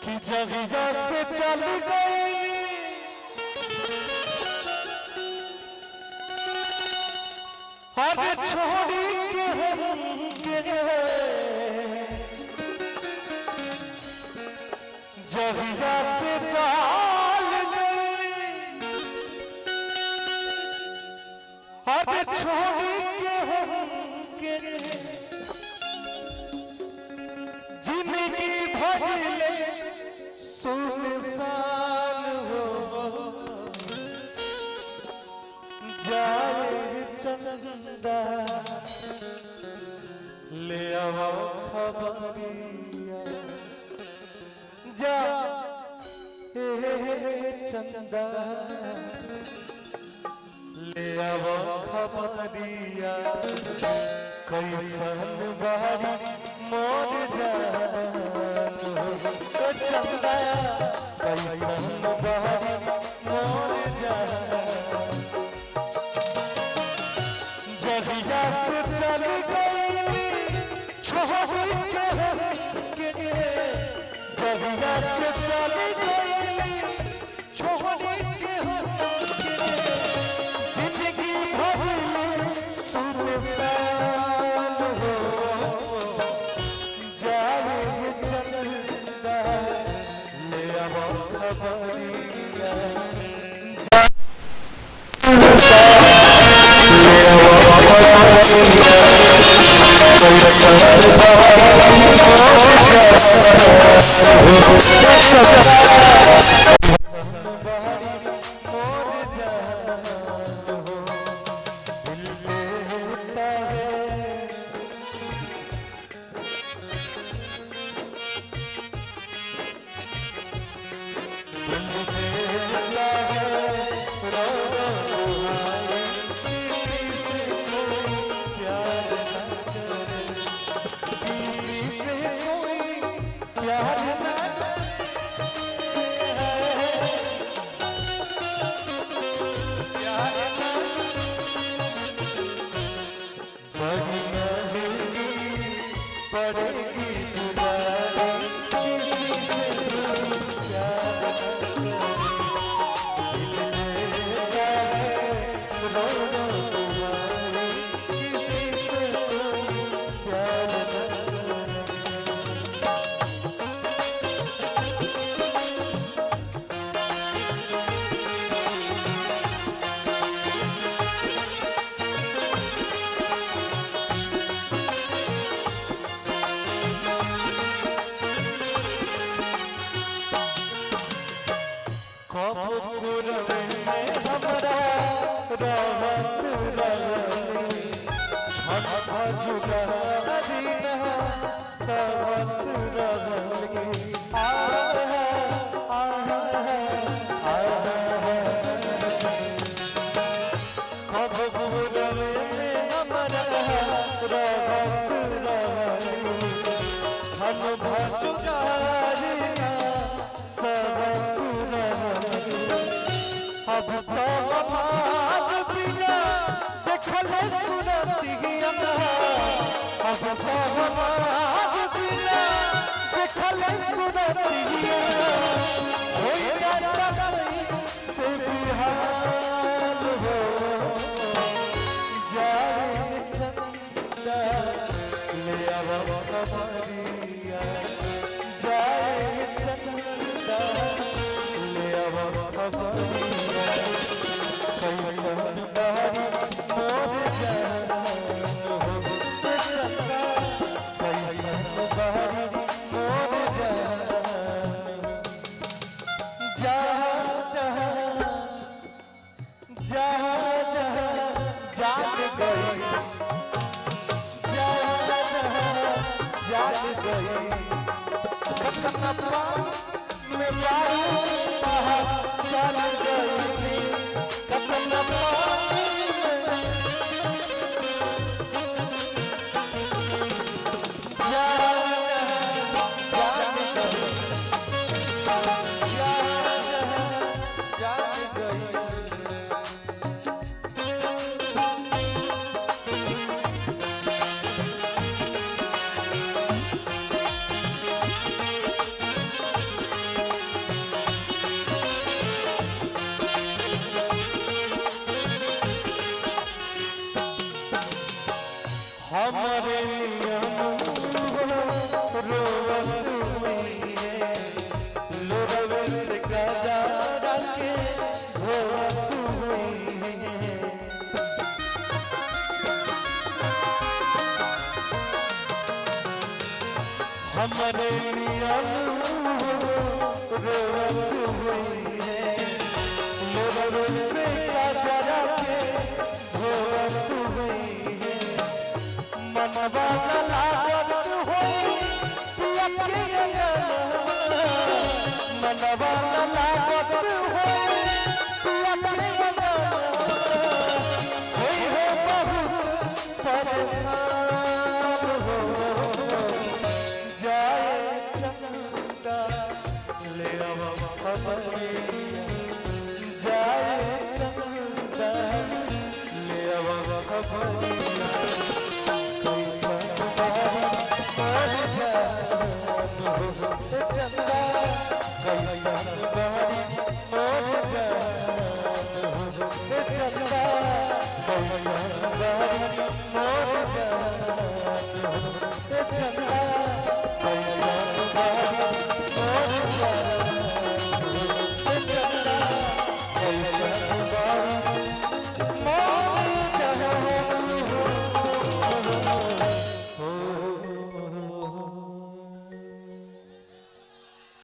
कि जगिया से चल गई हर छोड़ी के जगिया से चल गई हर छोड़ी के जिंदगी भइले सुनसान हो जाए चंदा ले आओ खबरिया जा चंदा ले आओ खबरिया कैसन बारी मोर जान चंदा कैसन बारी मोर जान जगिया से चल गई छोड़ के जगिया से चल गई छोड़ के जिंदगी भइले सुनसान हो जाए चंदा ले आओ खबरिया रोवत हुई है लोगों से कजरा के धोवत हुई है मनवा लागत होई पिया के अंगना मनवा लागत होई पिया के अंगना होई हो बहुत परेशान हो जाए चंदा ले आवा खबरिया जाए चंदा ले आवा खबरिया चंदा कैसा बारी मोर जान चंदा कैसा बारी मोर जान चंदा कैसा बारी